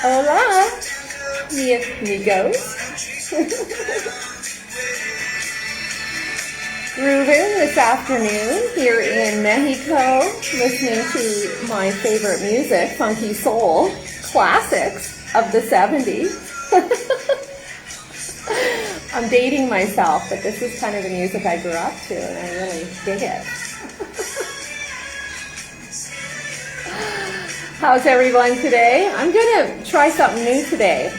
Hola, mi amigos. Ruben this afternoon here in Mexico, listening to my favorite music, funky soul, classics of the 70s. I'm dating myself, but this is kind of the music I grew up to, and I really dig it. How's everyone today? I'm going to try something new today.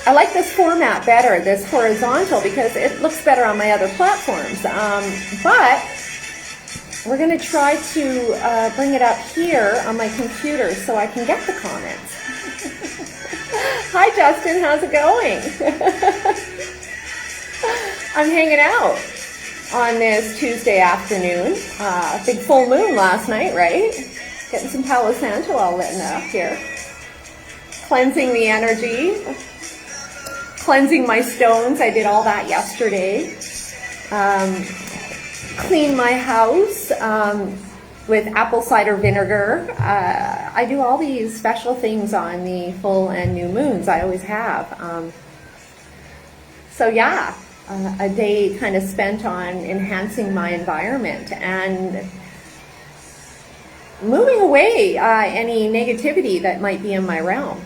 I like this format better, this horizontal, because it looks better on my other platforms. But we're going to try to bring it up here on my computer so I can get the comments. Hi, Justin. How's it going? I'm hanging out on this Tuesday afternoon. Big full moon last night, right? Getting some Palo Santo all lit up here. Cleansing the energy. Cleansing my stones. I did all that yesterday. Clean my house with apple cider vinegar. I do all these special things on the full and new moons. I always have. So yeah, a day kind of spent on enhancing my environment and moving away any negativity that might be in my realm.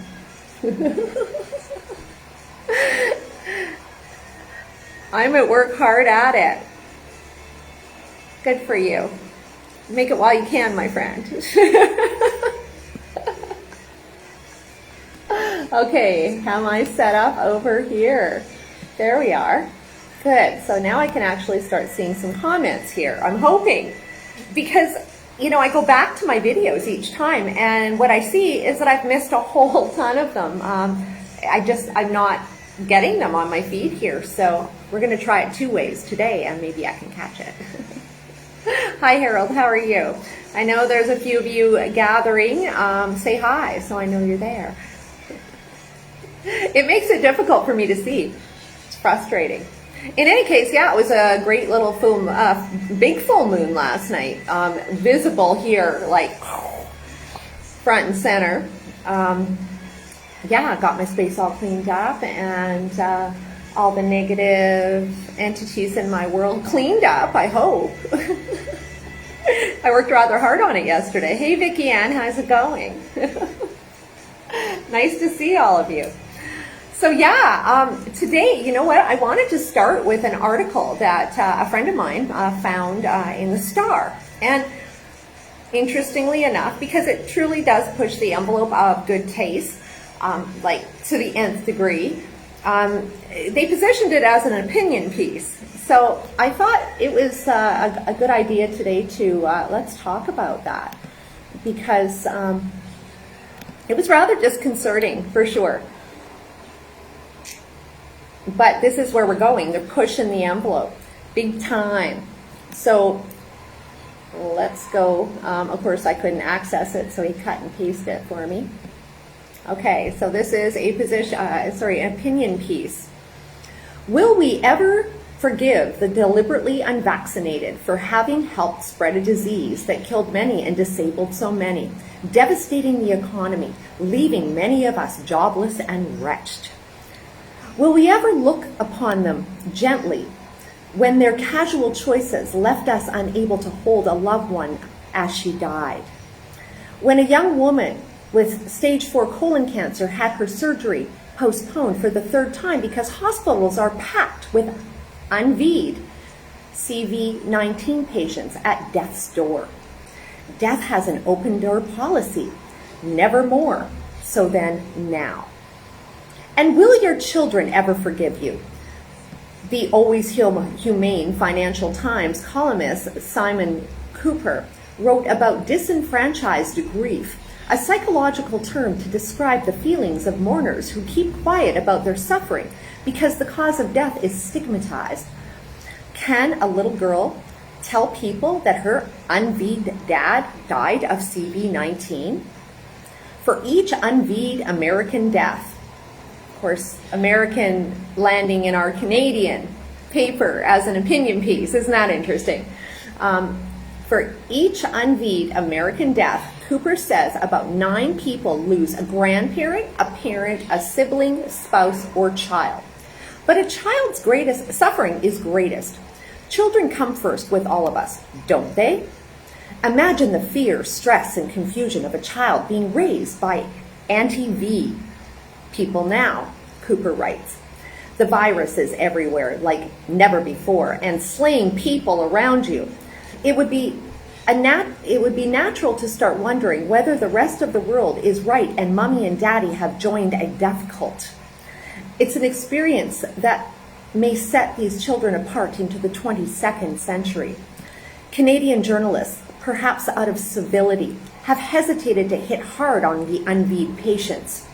I'm at work hard at it. Good for you. Make it while you can, my friend. Okay, have I set up over here? There we are. Good. So now I can actually start seeing some comments here. I'm hoping, because I go back to my videos each time, and what I see is that I've missed a whole ton of them. I'm not getting them on my feed here, so we're going to try it two ways today, and maybe I can catch it. Hi, Harold. How are you? I know there's a few of you gathering. Say hi, so I know you're there. It makes it difficult for me to see. It's frustrating. In any case, yeah, it was a great little big full moon last night. Visible here, like front and center. Yeah, got my space all cleaned up, and all the negative entities in my world cleaned up, I hope. I worked rather hard on it yesterday. Hey, Vicki Ann, how's it going? Nice to see all of you. So yeah, today, you know what? I wanted to start with an article that a friend of mine found in the Star. And interestingly enough, because it truly does push the envelope of good taste, like to the nth degree, they positioned it as an opinion piece. So I thought it was a good idea today to let's talk about that, because it was rather disconcerting for sure. But this is where we're going. They're pushing the envelope big time. So let's go. Of course, I couldn't access it, so he cut and pasted it for me. Okay, so this is a an opinion piece. Will we ever forgive the deliberately unvaccinated for having helped spread a disease that killed many and disabled so many, devastating the economy, leaving many of us jobless and wretched? Will we ever look upon them gently when their casual choices left us unable to hold a loved one as she died? When a young woman with stage 4 colon cancer had her surgery postponed for the third time because hospitals are packed with unV'd CV-19 patients at death's door. Death has an open door policy, never more, so then now. And will your children ever forgive you? The always humane Financial Times columnist Simon Cooper wrote about disenfranchised grief, a psychological term to describe the feelings of mourners who keep quiet about their suffering because the cause of death is stigmatized. Can a little girl tell people that her unV'd dad died of CV-19? For each unV'd American death, of course, American landing in our Canadian paper as an opinion piece, isn't that interesting? For each unV'd American death, Cooper says about 9 people lose a grandparent, a parent, a sibling, spouse, or child. But a child's greatest suffering is greatest. Children come first with all of us, don't they? Imagine the fear, stress, and confusion of a child being raised by anti-V people now, Cooper writes. The virus is everywhere like never before and slaying people around you. It would be natural to start wondering whether the rest of the world is right and mommy and daddy have joined a death cult. It's an experience that may set these children apart into the 22nd century. Canadian journalists, perhaps out of civility, have hesitated to hit hard on the unV'd patients.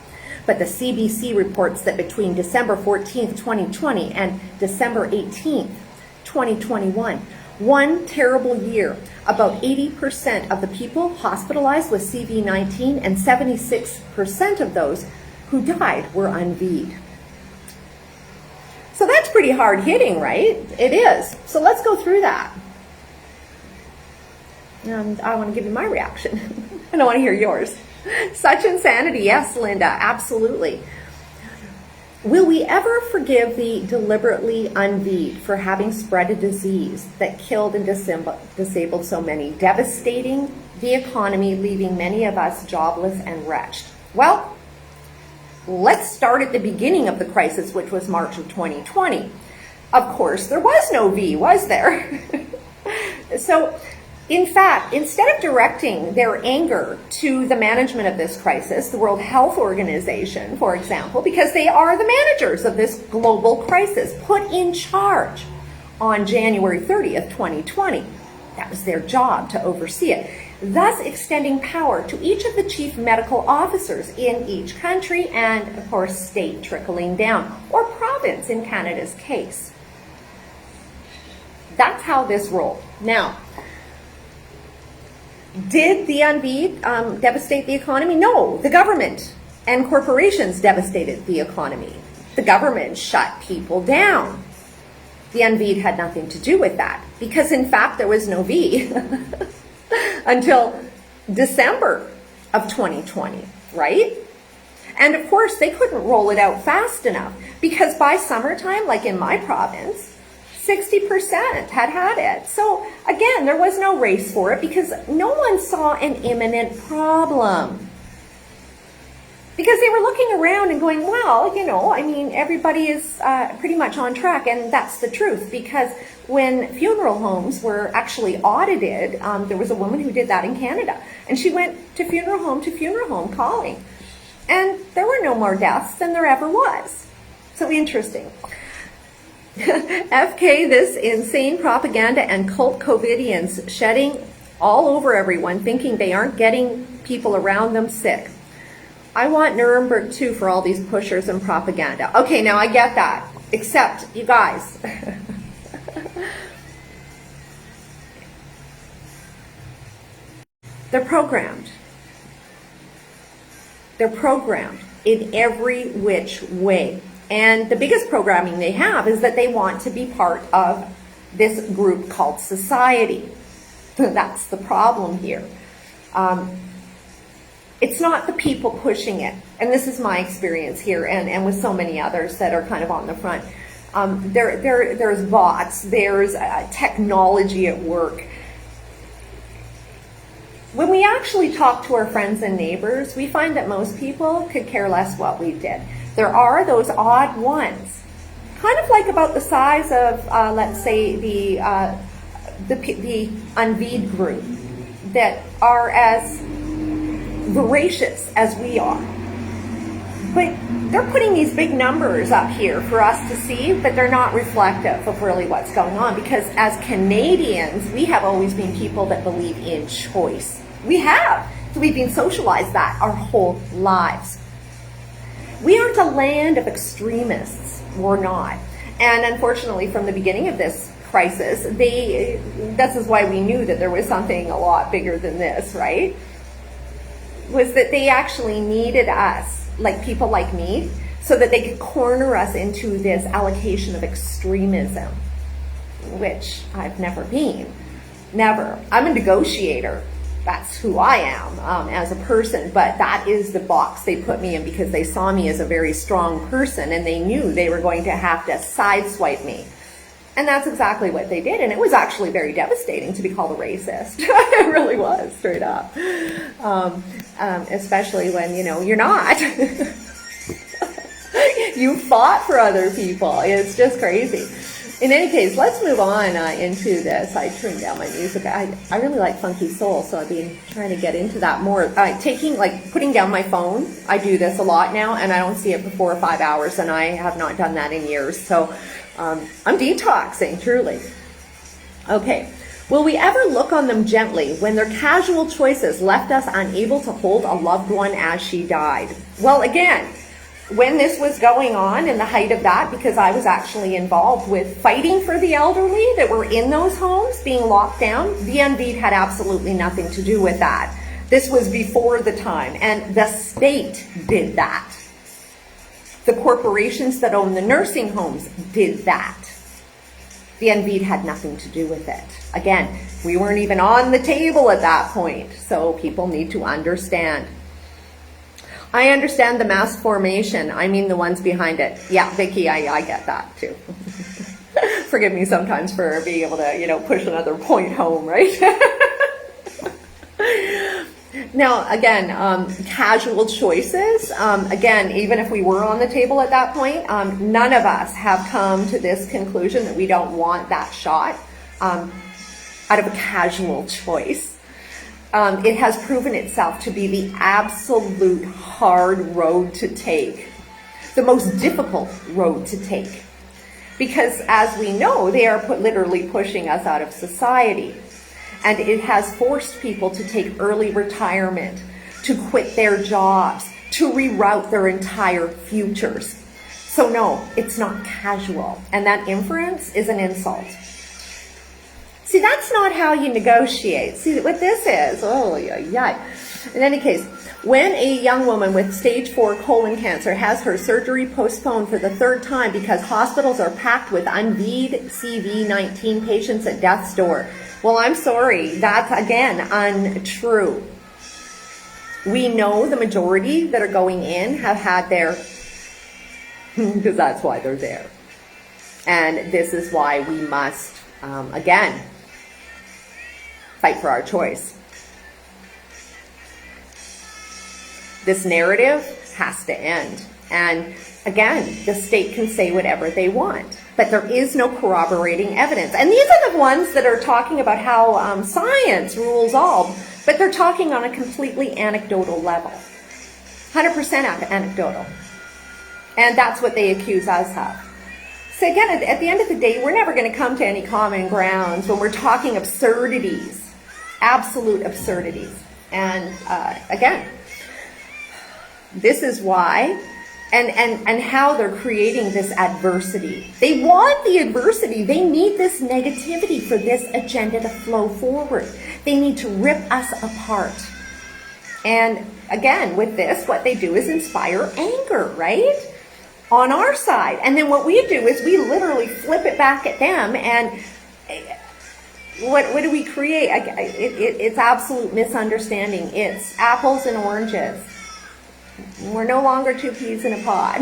But the CBC reports that between December 14th, 2020 and December 18th, 2021, one terrible year, about 80% of the people hospitalized with CV-19 and 76% of those who died were unV'd. So that's pretty hard hitting, right? It is. So let's go through that. And I want to give you my reaction. And I want to hear yours. Such insanity. Yes, Linda, absolutely. Will we ever forgive the deliberately unV'd for having spread a disease that killed and disabled so many, devastating the economy, leaving many of us jobless and wretched? Well, let's start at the beginning of the crisis, which was March of 2020. Of course, there was no V, was there? So, in fact, instead of directing their anger to the management of this crisis, the World Health Organization, for example, because they are the managers of this global crisis, put in charge on January 30th, 2020. That was their job to oversee it, thus extending power to each of the chief medical officers in each country and, of course, state trickling down, or province in Canada's case. That's how this rolled. Now, did the unV'd devastate the economy? No, the government and corporations devastated the economy. The government shut people down. The unV'd had nothing to do with that because, in fact, there was no V until December of 2020, right? And of course, they couldn't roll it out fast enough because by summertime, like in my province, 60% had it. So again, there was no race for it because no one saw an imminent problem. Because they were looking around and going, well, you know, I mean, everybody is pretty much on track. And that's the truth, because when funeral homes were actually audited, there was a woman who did that in Canada. And she went to funeral home calling. And there were no more deaths than there ever was. So interesting. FK, this insane propaganda and cult COVIDians shedding all over everyone, thinking they aren't getting people around them sick. I want Nuremberg too for all these pushers and propaganda. Okay, now I get that. Except, you guys, they're programmed. They're programmed in every which way. And the biggest programming they have is that they want to be part of this group called society. That's the problem here. It's not the people pushing it. And this is my experience here and with so many others that are kind of on the front. There's bots, there's technology at work. When we actually talk to our friends and neighbors, we find that most people could care less what we did. There are those odd ones, kind of like about the size of, let's say, the unV'd group, that are as voracious as we are. But they're putting these big numbers up here for us to see, but they're not reflective of really what's going on, because as Canadians, we have always been people that believe in choice. We have. So we've been socialized that our whole lives. We aren't a land of extremists. We're not. And unfortunately, from the beginning of this crisis, this is why we knew that there was something a lot bigger than this, right? Was that they actually needed us, like people like me, so that they could corner us into this allocation of extremism, which I've never been. Never. I'm a negotiator. that's who I am as a person, but that is the box they put me in because they saw me as a very strong person and they knew they were going to have to sideswipe me. And that's exactly what they did. And it was actually very devastating to be called a racist. It really was, straight up. Especially when, you know, you're not. You fought for other people. It's just crazy. In any case, let's move on into this. I turned down my music. I really like funky soul, so I've been trying to get into that more. Putting down my phone. I do this a lot now, and I don't see it for 4 or 5 hours, and I have not done that in years. So I'm detoxing, truly. Okay. Will we ever look on them gently when their casual choices left us unable to hold a loved one as she died? Well, again, when this was going on in the height of that, because I was actually involved with fighting for the elderly that were in those homes being locked down, the Envied had absolutely nothing to do with that. This was before the time, and the state did that. The corporations that own the nursing homes did that. The Envied had nothing to do with it. Again, we weren't even on the table at that point, so people need to understand. I understand the mass formation. I mean the ones behind it. Yeah, Vicky, I get that too. Forgive me sometimes for being able to, you know, push another point home, right? Now, again, casual choices. Again, even if we were on the table at that point, none of us have come to this conclusion that we don't want that shot out of a casual choice. It has proven itself to be the absolute hard road to take, the most difficult road to take. Because as we know, they are literally pushing us out of society. And it has forced people to take early retirement, to quit their jobs, to reroute their entire futures. So no, it's not casual. And that inference is an insult. See, that's not how you negotiate. See, what this is, oh, yeah. In any case, when a young woman with stage 4 colon cancer has her surgery postponed for the 3rd time because hospitals are packed with Envied CV-19 patients at death's door, well, I'm sorry, that's, again, untrue. We know the majority that are going in have had their, because that's why they're there. And this is why we must, again, fight for our choice. This narrative has to end. And again, the state can say whatever they want, but there is no corroborating evidence. And these are the ones that are talking about how science rules all, but they're talking on a completely anecdotal level. 100% anecdotal. And that's what they accuse us of. So again, at the end of the day, we're never going to come to any common grounds when we're talking absurdities. Absolute absurdities. And again, this is why and how they're creating this adversity. They want the adversity. They need this negativity for this agenda to flow forward. They need to rip us apart. And again, with this, what they do is inspire anger, right? On our side. And then what we do is we literally flip it back at them, and what do we create? It's absolute misunderstanding. It's apples and oranges. We're no longer 2 peas in a pod.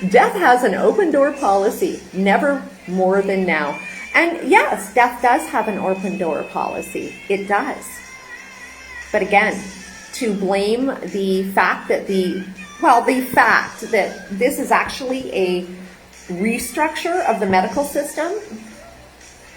Death has an open door policy, never more than now. And yes, death does have an open door policy. It does. But again, to blame the fact that the fact that this is actually a restructure of the medical system,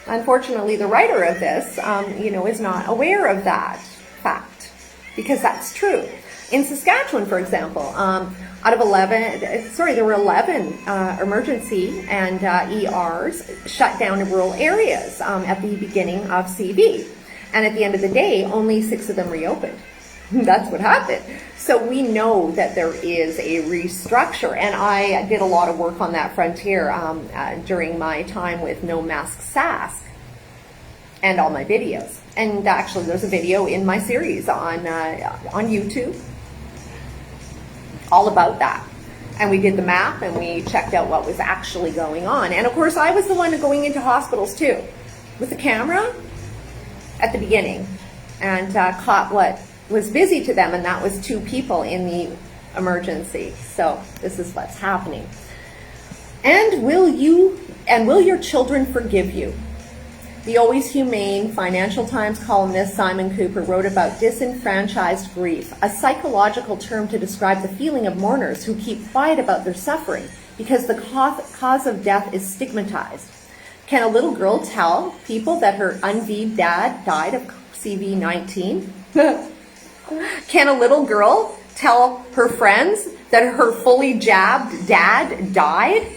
unfortunately, the writer of this, is not aware of that fact, because that's true. In Saskatchewan, for example, there were 11 emergency and ERs shut down in rural areas at the beginning of CV. And at the end of the day, only 6 of them reopened. That's what happened. So we know that there is a restructure, and I did a lot of work on that frontier during my time with No Mask Sask and all my videos. And actually, there's a video in my series on YouTube all about that. And we did the map, and we checked out what was actually going on. And of course, I was the one going into hospitals too, with the camera. at the beginning and caught what was busy to them, and that was 2 people in the emergency. So this is what's happening. And will your children forgive you? The always humane Financial Times columnist Simon Cooper wrote about disenfranchised grief, a psychological term to describe the feeling of mourners who keep quiet about their suffering because the cause of death is stigmatized. Can a little girl tell people that her unvied dad died of CV-19? Can a little girl tell her friends that her fully jabbed dad died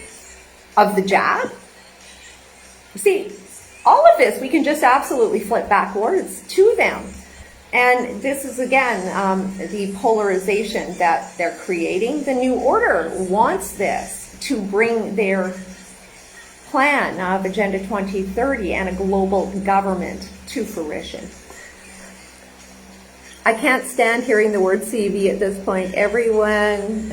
of the jab? See, all of this we can just absolutely flip backwards to them. And this is, again, the polarization that they're creating. The New Order wants this to bring their plan of Agenda 2030 and a global government to fruition. I can't stand hearing the word CV at this point. Everyone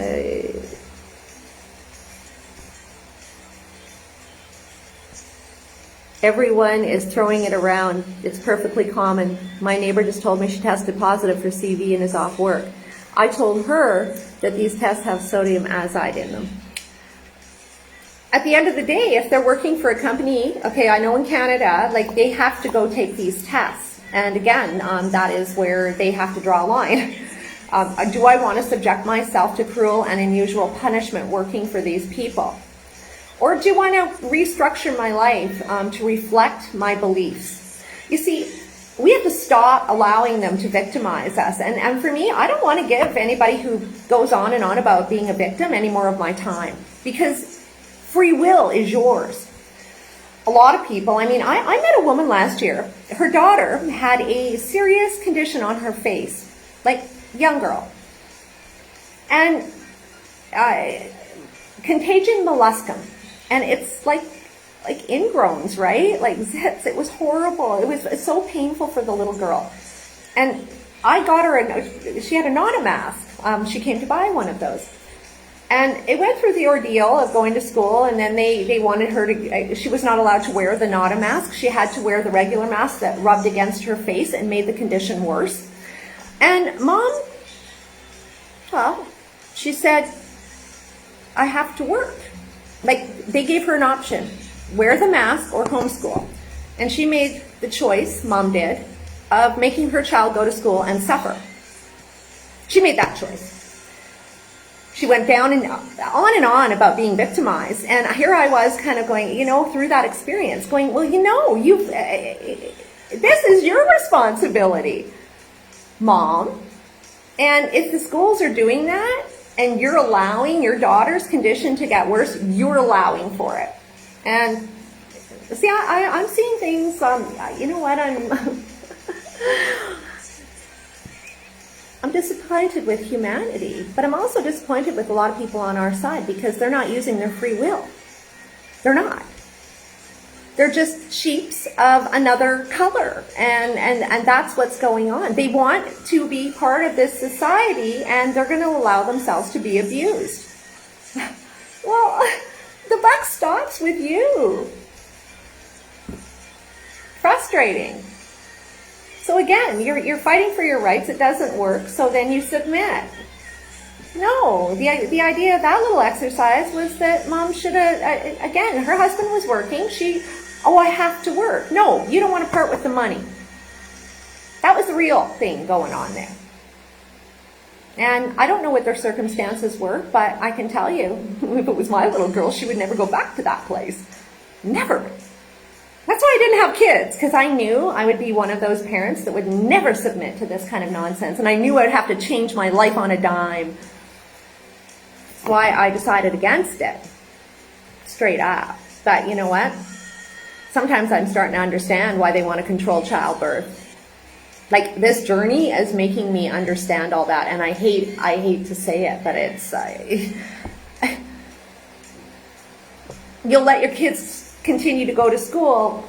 is throwing it around. It's perfectly common. My neighbor just told me she tested positive for CV and is off work. I told her that these tests have sodium azide in them. At the end of the day, if they're working for a company, okay, I know in Canada, like, they have to go take these tests. And again, that is where they have to draw a line. Do I want to subject myself to cruel and unusual punishment working for these people? Or do you want to restructure my life to reflect my beliefs? You see, we have to stop allowing them to victimize us. And for me, I don't want to give anybody who goes on and on about being a victim any more of my time. Because free will is yours. A lot of people, I met a woman last year. Her daughter had a serious condition on her face. Like, young girl. And contagion molluscum. And it's like ingrowns, right? Like zits. It was horrible. It was so painful for the little girl. And I got her, she had a Nana mask. She came to buy one of those. And it went through the ordeal of going to school, and then they wanted her to, she was not allowed to wear the Nana mask. She had to wear the regular mask that rubbed against her face and made the condition worse. And Mom, well, she said, I have to work. Like, they gave her an option, wear the mask or homeschool. And she made the choice, Mom did, of making her child go to school and suffer. She made that choice. She went down and on about being victimized. And here I was kind of going, through that experience, going, well, this is your responsibility, Mom. And if the schools are doing that, and you're allowing your daughter's condition to get worse, you're allowing for it. And see, I'm seeing things, you know what, I'm disappointed with humanity, but I'm also disappointed with a lot of people on our side because they're not using their free will. They're not. They're just sheeps of another color, and that's what's going on. They want to be part of this society, and they're going to allow themselves to be abused. Well, the buck stops with you. Frustrating. So again, you're fighting for your rights. It doesn't work, so then you submit. No, the idea of that little exercise was that Mom should have, again, her husband was working. I have to work. No, you don't want to part with the money. That was the real thing going on there. And I don't know what their circumstances were, but I can tell you, if it was my little girl, she would never go back to that place. Never. That's why I didn't have kids, because I knew I would be one of those parents that would never submit to this kind of nonsense. And I knew I'd have to change my life on a dime. That's why I decided against it. Straight up. But you know what? Sometimes I'm starting to understand why they want to control childbirth. Like, this journey is making me understand all that, and I hate to say it, but it's you'll let your kids continue to go to school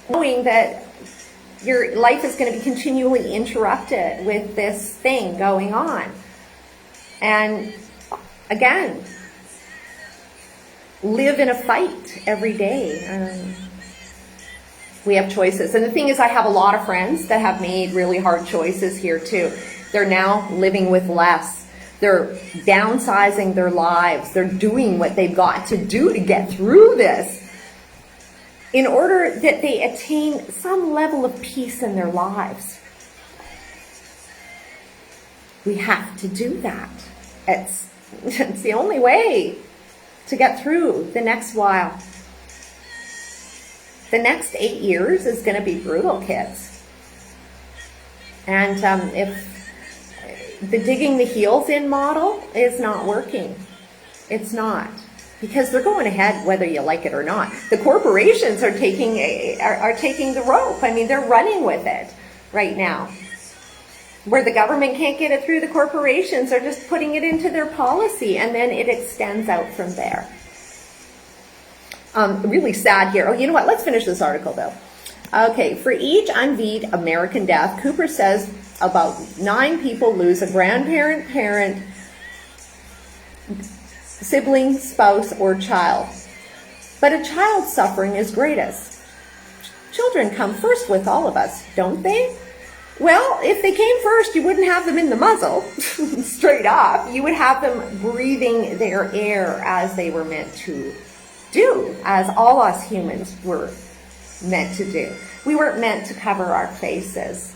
knowing that your life is going to be continually interrupted with this thing going on. And again, live in a fight every day. We have choices. And the thing is, I have a lot of friends that have made really hard choices here too. They're now living with less. They're downsizing their lives. They're doing what they've got to do to get through this in order that they attain some level of peace in their lives. We have to do that. It's the only way to get through the next while. The next 8 years is going to be brutal, kids. And if the digging the heels in model is not working, it's not. Because they're going ahead whether you like it or not. The corporations are taking the rope. I mean, they're running with it right now. Where the government can't get it through, the corporations are just putting it into their policy, and then it extends out from there. Really sad here. Oh, you know what? Let's finish this article, though. Okay, for each unvied American death, Cooper says about 9 people lose a grandparent, parent, sibling, spouse, or child. But a child's suffering is greatest. Children come first with all of us, don't they? Well, if they came first, you wouldn't have them in the muzzle, straight up. You would have them breathing their air as they were meant to do, as all us humans were meant to do. We weren't meant to cover our faces.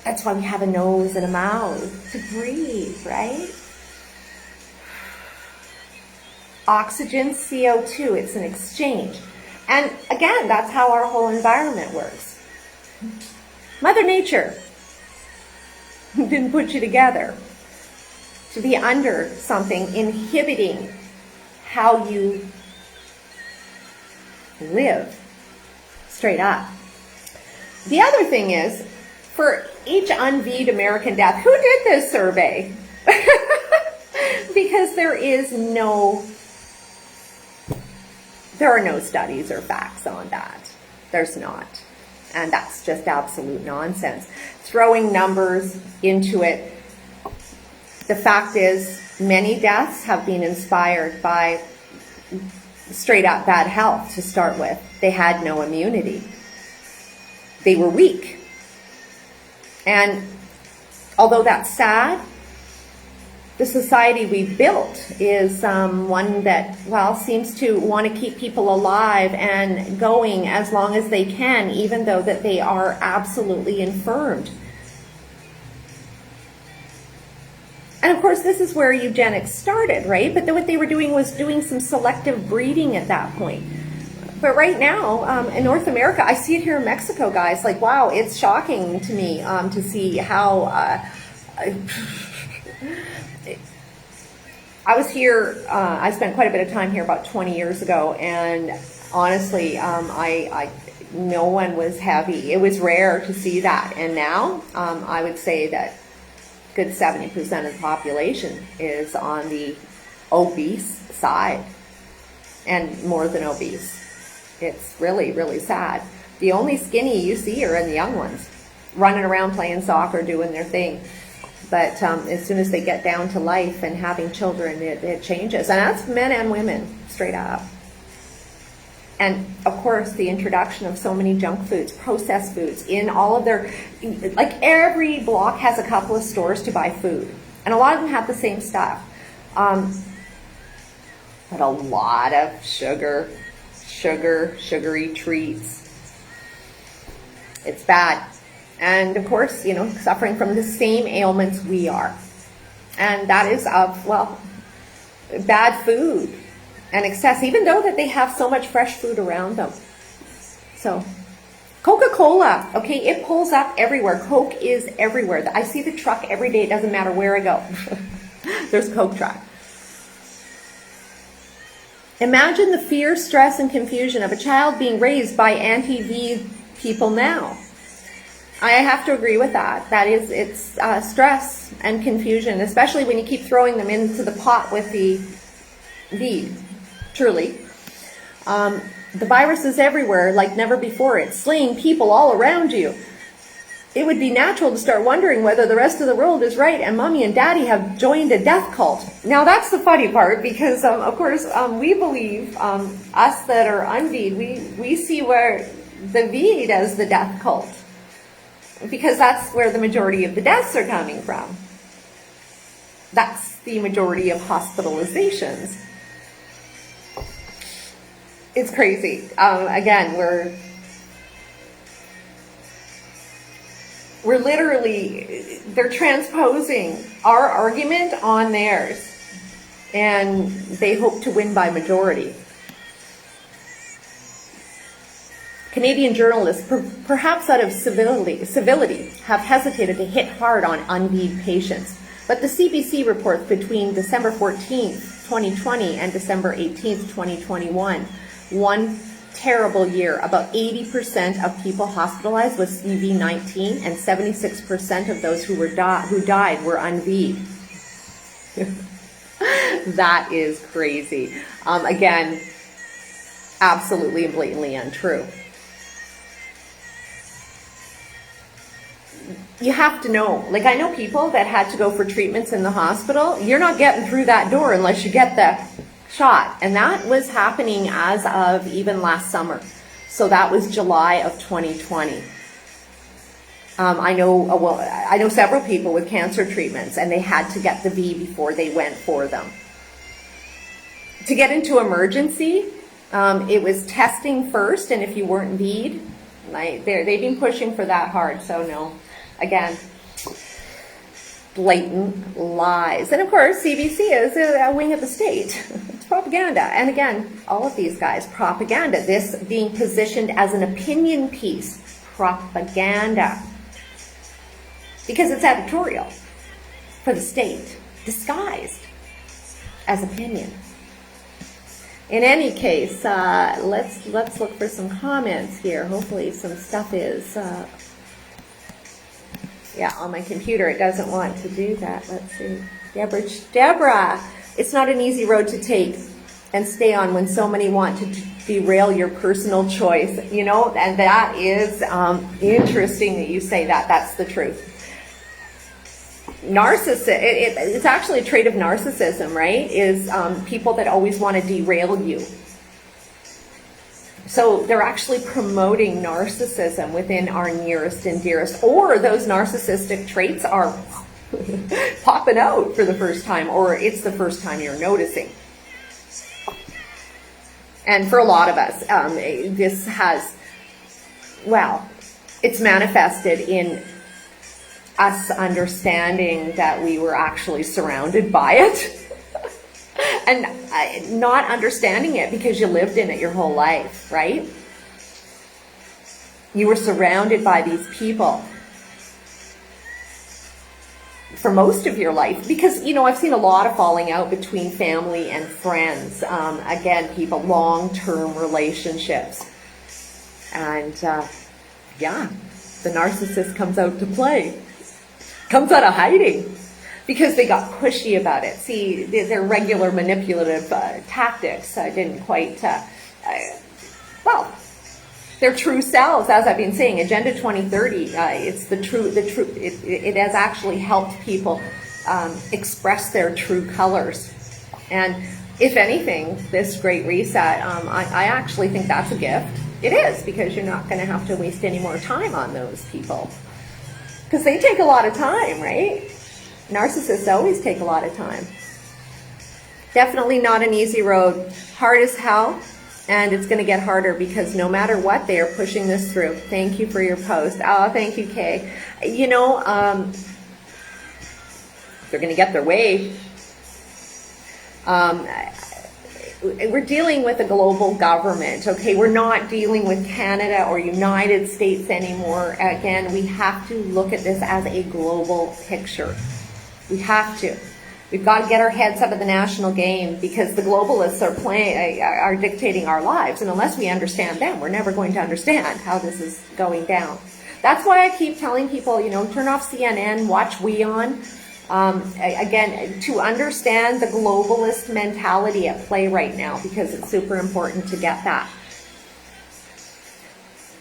That's why we have a nose and a mouth, to breathe, right? Oxygen, CO2, it's an exchange. And again, that's how our whole environment works. Mother Nature didn't put you together to be under something inhibiting how you live, straight up. The other thing is, for each unvied American death, who did this survey? Because there are no studies or facts on that. There's not. And that's just absolute nonsense. Throwing numbers into it. The fact is, many deaths have been inspired by straight up bad health to start with. They had no immunity. They were weak. And although that's sad, the society we've built is one that, well, seems to want to keep people alive and going as long as they can, even though that they are absolutely infirmed. And of course, this is where eugenics started, right? But what they were doing was doing some selective breeding at that point. But right now, in North America, I see it here in Mexico, guys. Like, wow, it's shocking to me to see how... I was here, I spent quite a bit of time here about 20 years ago, and honestly, no one was heavy. It was rare to see that. And now, I would say that good 70% of the population is on the obese side, and more than obese. It's really, really sad. The only skinny you see are in the young ones, running around playing soccer, doing their thing. But as soon as they get down to life and having children, it changes. And that's men and women, straight up. And, of course, the introduction of so many junk foods, processed foods, in all of their... Like, every block has a couple of stores to buy food. And a lot of them have the same stuff. But a lot of sugary treats. It's bad. And, of course, suffering from the same ailments we are. And that is of, well, bad food and excess, even though that they have so much fresh food around them. So, Coca-Cola, okay, it pulls up everywhere. Coke is everywhere. I see the truck every day. It doesn't matter where I go. There's a Coke truck. Imagine the fear, stress, and confusion of a child being raised by anti-V people now. I have to agree with that. It's stress and confusion, especially when you keep throwing them into the pot with the V, truly. The virus is everywhere like never before. It's slaying people all around you. it would be natural to start wondering whether the rest of the world is right and mommy and daddy have joined a death cult. Now that's the funny part, because of course we believe, us that are unveed, we see where the veed as the death cult, because that's where the majority of the deaths are coming from. That's the majority of hospitalizations. It's crazy. Again, we're literally, they're transposing our argument on theirs, and they hope to win by majority. Canadian journalists, perhaps out of civility, have hesitated to hit hard on unveed patients. But the CBC reports between December 14th, 2020 and December 18th, 2021, one terrible year. About 80% of people hospitalized with CV-19 and 76% of those who died were unveed. That is crazy. Again, absolutely and blatantly untrue. You have to know, like, I know people that had to go for treatments in the hospital. You're not getting through that door unless you get the shot. And that was happening as of even last summer. So that was July of 2020. I know several people with cancer treatments, and they had to get the V before they went for them. To get into emergency, it was testing first, and if you weren't V'd, they've been pushing for that hard, so no. Again, blatant lies. And of course, CBC is a wing of the state. It's propaganda. And again, all of these guys, propaganda. This being positioned as an opinion piece. Propaganda. Because it's editorial for the state, disguised as opinion. In any case, let's look for some comments here. Hopefully some stuff is... Yeah, on my computer, it doesn't want to do that. Let's see. Deborah, it's not an easy road to take and stay on when so many want to derail your personal choice. You know, and that is interesting that you say that. That's the truth. It's actually a trait of narcissism, right? Is people that always want to derail you. So they're actually promoting narcissism within our nearest and dearest, or those narcissistic traits are popping out for the first time, or it's the first time you're noticing. And for a lot of us, this has, well, it's manifested in us understanding that we were actually surrounded by it. And not understanding it because you lived in it your whole life, right? You were surrounded by these people for most of your life. Because, you know, I've seen a lot of falling out between family and friends. Again, people, long-term relationships. And, yeah, the narcissist comes out to play. Comes out of hiding. Because they got pushy about it. See, their regular manipulative tactics didn't quite, well, their true selves, as I've been saying, Agenda 2030, it's it has actually helped people express their true colors. And if anything, this Great Reset, I actually think that's a gift. It is, because you're not going to have to waste any more time on those people. Because they take a lot of time, right? Narcissists always take a lot of time. Definitely not an easy road. Hard as hell, and it's going to get harder because no matter what, they are pushing this through. Thank you for your post. Oh, thank you, Kay. You know, they're going to get their way. We're dealing with a global government, okay? We're not dealing with Canada or United States anymore. Again, we have to look at this as a global picture. We have to. We've got to get our heads out of the national game because the globalists are dictating our lives. And unless we understand them, we're never going to understand how this is going down. That's why I keep telling people, you know, turn off CNN, watch WeOn. Again, to understand the globalist mentality at play right now, because it's super important to get that.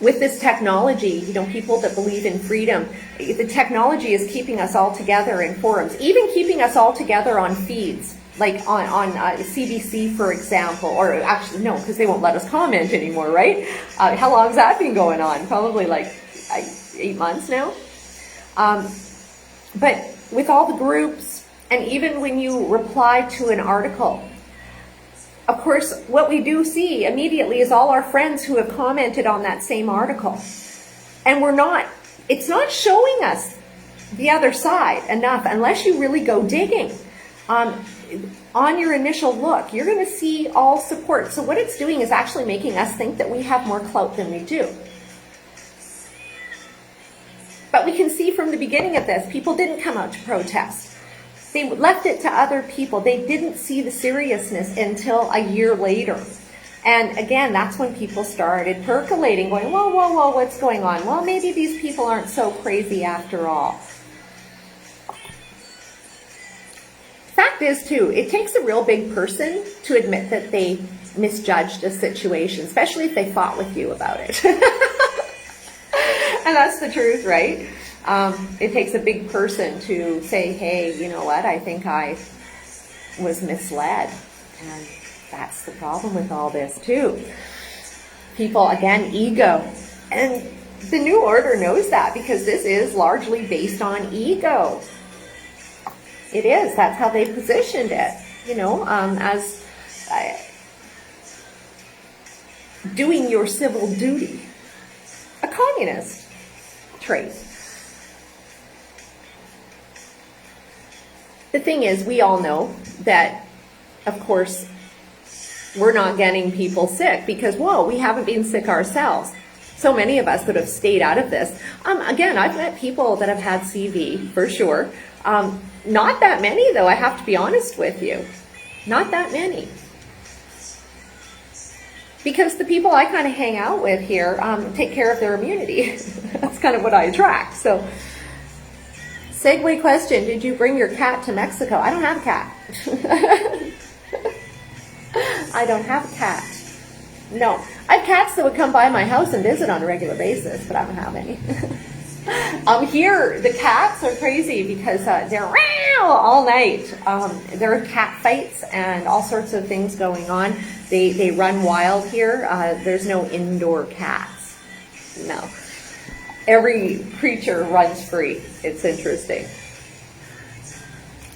with this technology, people that believe in freedom, the technology is keeping us all together in forums, even keeping us all together on feeds, like on CBC, for example, or actually, no, because they won't let us comment anymore, right? How long has that been going on? Probably like 8 months now. But with all the groups, and even when you reply to an article, of course, what we do see immediately is all our friends who have commented on that same article. And it's not showing us the other side enough unless you really go digging. On your initial look, you're going to see all support. So what it's doing is actually making us think that we have more clout than we do. But we can see from the beginning of this, people didn't come out to protest. They left it to other people. They didn't see the seriousness until a year later. And again, that's when people started percolating, going, whoa, whoa, whoa, what's going on? Well, maybe these people aren't so crazy after all. Fact is, too, it takes a real big person to admit that they misjudged a situation, especially if they fought with you about it. And that's the truth, right? It takes a big person to say, hey, you know what, I think I was misled. And that's the problem with all this, too. People, again, ego. And the New Order knows that because this is largely based on ego. It is. That's how they positioned it, as doing your civil duty. A communist trait. The thing is, we all know that, of course, we're not getting people sick because, whoa, we haven't been sick ourselves. So many of us that have stayed out of this. Again, I've met people that have had CV, for sure. Not that many, though, I have to be honest with you. Not that many. Because the people I kind of hang out with here take care of their immunity. That's kind of what I attract. So, segue question, did you bring your cat to Mexico? I don't have a cat. I don't have a cat. No. I have cats that would come by my house and visit on a regular basis, but I don't have any. Here, the cats are crazy because they're all night. There are cat fights and all sorts of things going on. They run wild here. There's no indoor cats. No. Every creature runs free. It's interesting.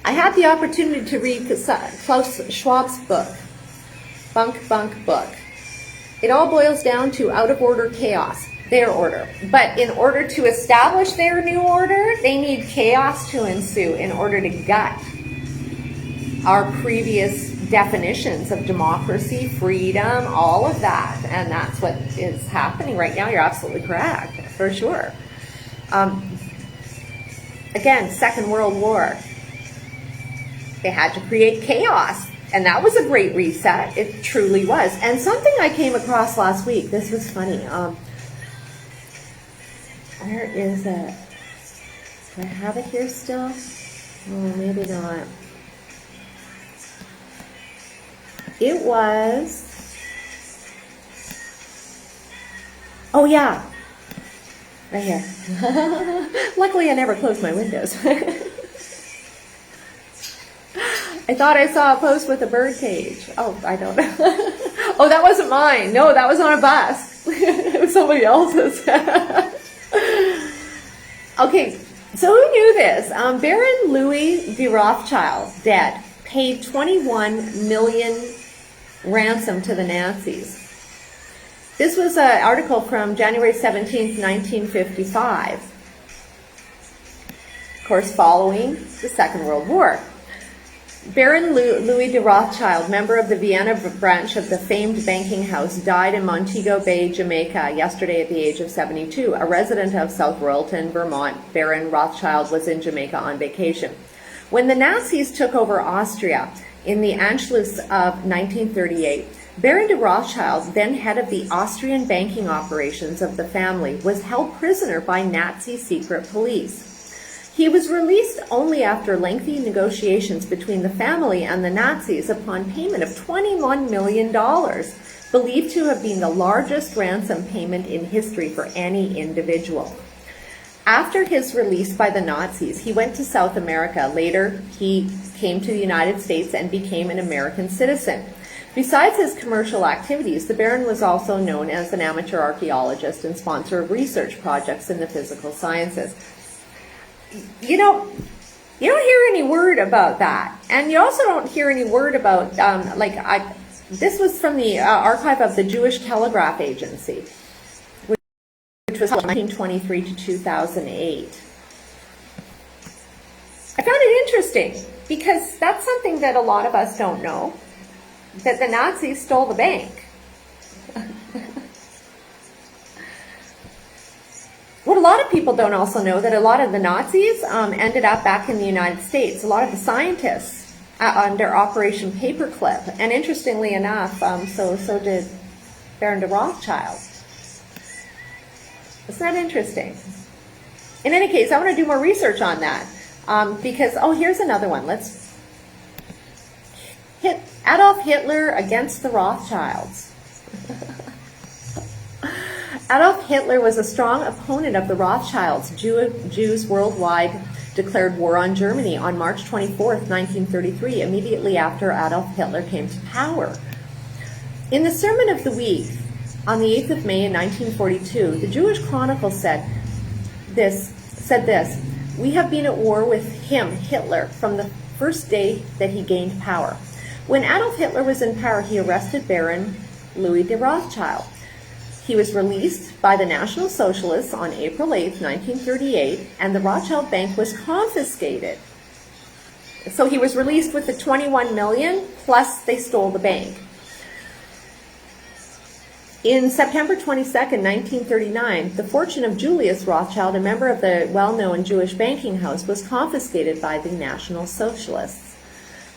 I had the opportunity to read Klaus Schwab's book, Bunk Book. It all boils down to out of order chaos. Their order. But in order to establish their new order, they need chaos to ensue in order to gut our previous definitions of democracy, freedom, all of that. And that's what is happening right now. You're absolutely correct, for sure. Again, Second World War. They had to create chaos. And that was a great reset. It truly was. And something I came across last week, this was funny. Where is it? Do I have it here still? Oh, maybe not. It was... Oh, yeah. Right here. Luckily, I never closed my windows. I thought I saw a post with a bird cage. Oh, I don't know. Oh, that wasn't mine. No, that was on a bus. It was somebody else's. Okay, so who knew this? Baron Louis de Rothschild, dead, paid 21 million ransom to the Nazis. This was an article from January 17th, 1955. Of course, following the Second World War. Baron Louis de Rothschild, member of the Vienna branch of the famed banking house, died in Montego Bay, Jamaica, yesterday at the age of 72. A resident of South Royalton, Vermont, Baron Rothschild was in Jamaica on vacation. When the Nazis took over Austria in the Anschluss of 1938, Baron de Rothschild, then head of the Austrian banking operations of the family, was held prisoner by Nazi secret police. He was released only after lengthy negotiations between the family and the Nazis upon payment of $21 million believed to have been the largest ransom payment in history for any individual. After his release by the Nazis, he went to South America. Later, he came to the United States and became an American citizen. Besides his commercial activities, the Baron was also known as an amateur archaeologist and sponsor of research projects in the physical sciences. You don't hear any word about that. And you also don't hear any word about, this was from the archive of the Jewish Telegraph Agency, which was 1923 to 2008. I found it interesting because that's something that a lot of us don't know, that the Nazis stole the bank. What a lot of people don't also know, that a lot of the Nazis ended up back in the United States. A lot of the scientists under Operation Paperclip, and interestingly enough, so did Baron de Rothschild. Isn't that interesting? In any case, I want to do more research on that because, here's another one. Let's hit Adolf Hitler against the Rothschilds. Adolf Hitler was a strong opponent of the Rothschilds. Jews worldwide declared war on Germany on March 24th, 1933, immediately after Adolf Hitler came to power. In the Sermon of the Week, on the 8th of May in 1942, the Jewish Chronicle said this, "We have been at war with him, Hitler, from the first day that he gained power. When Adolf Hitler was in power, he arrested Baron Louis de Rothschild. He was released by the National Socialists on April 8, 1938, and the Rothschild Bank was confiscated." So he was released with the 21 million, plus they stole the bank. In September 22nd, 1939, the fortune of Julius Rothschild, a member of the well-known Jewish banking house, was confiscated by the National Socialists.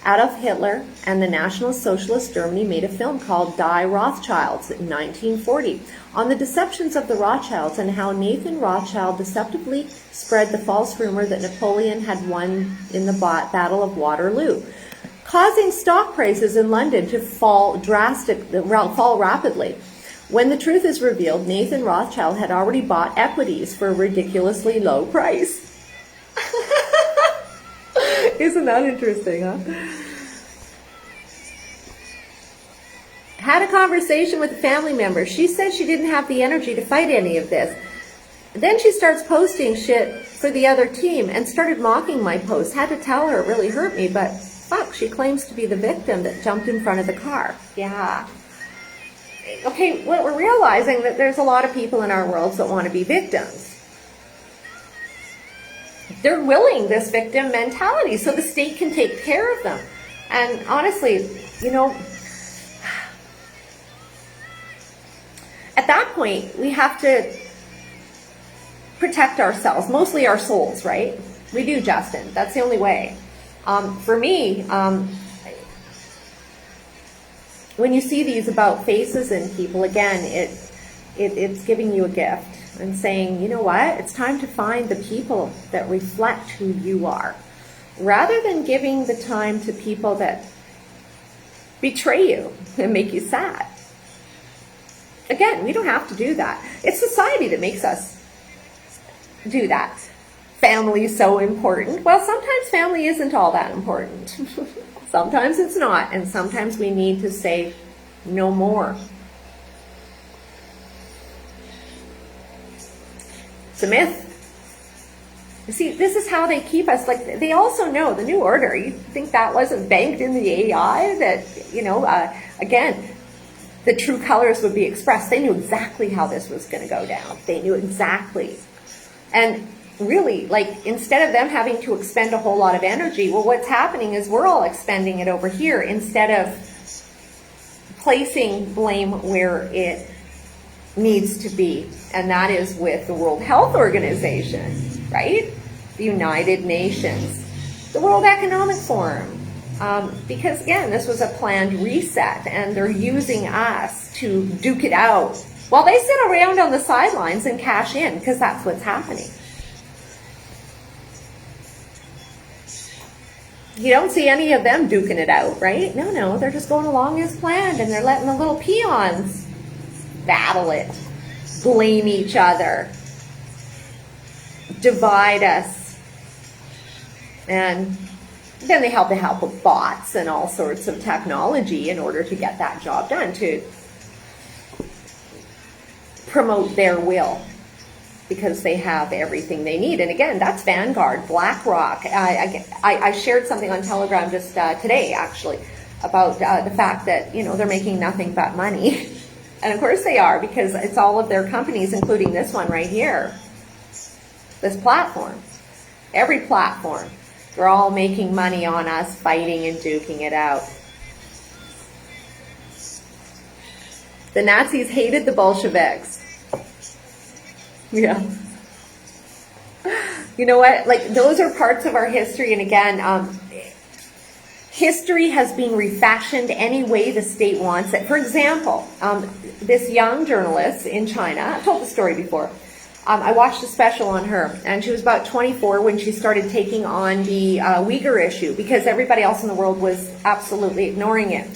Adolf Hitler and the National Socialist Germany made a film called Die Rothschilds in 1940 on the deceptions of the Rothschilds and how Nathan Rothschild deceptively spread the false rumor that Napoleon had won in the Battle of Waterloo, causing stock prices in London to fall rapidly. When the truth is revealed, Nathan Rothschild had already bought equities for a ridiculously low price. Isn't that interesting, huh? Had a conversation with a family member. She said she didn't have the energy to fight any of this. Then she starts posting shit for the other team and started mocking my posts. Had to tell her it really hurt me, but fuck, she claims to be the victim that jumped in front of the car. Yeah. Okay, well, we're realizing that there's a lot of people in our world that want to be victims. They're willing this victim mentality so the state can take care of them. And honestly, at that point, we have to protect ourselves, mostly our souls, right? We do, Justin. That's the only way. For me, when you see these about faces in people, again, it's giving you a gift and saying, you know what, it's time to find the people that reflect who you are, rather than giving the time to people that betray you and make you sad. Again, we don't have to do that. It's society that makes us do that. Family is so important. Well, sometimes family isn't all that important. Sometimes it's not, and sometimes we need to say no more. It's a myth. You see, this is how they keep us. Like, they also know the New Order. You think that wasn't banked in the AI? That, again, the true colors would be expressed. They knew exactly how this was going to go down. They knew exactly. And really, instead of them having to expend a whole lot of energy, well, what's happening is we're all expending it over here instead of placing blame where it needs to be. And that is with the World Health Organization, right? The United Nations, the World Economic Forum. Because again, this was a planned reset, and they're using us to duke it out while they sit around on the sidelines and cash in, because that's what's happening. You don't see any of them duking it out, right? No, they're just going along as planned, and they're letting the little peons battle it, blame each other, divide us, and then they have the help of bots and all sorts of technology in order to get that job done, to promote their will, because they have everything they need. And again, that's Vanguard, BlackRock. I shared something on Telegram just today, actually, about the fact that, they're making nothing but money. And of course they are, because it's all of their companies, including this one right here, this platform, every platform. They're all making money on us, fighting and duking it out. The Nazis hated the Bolsheviks. Yeah. You know what? Like, those are parts of our history. And again, history has been refashioned any way the state wants it. For example, this young journalist in China, I've told the story before. I watched a special on her, and she was about 24 when she started taking on the Uyghur issue, because everybody else in the world was absolutely ignoring it.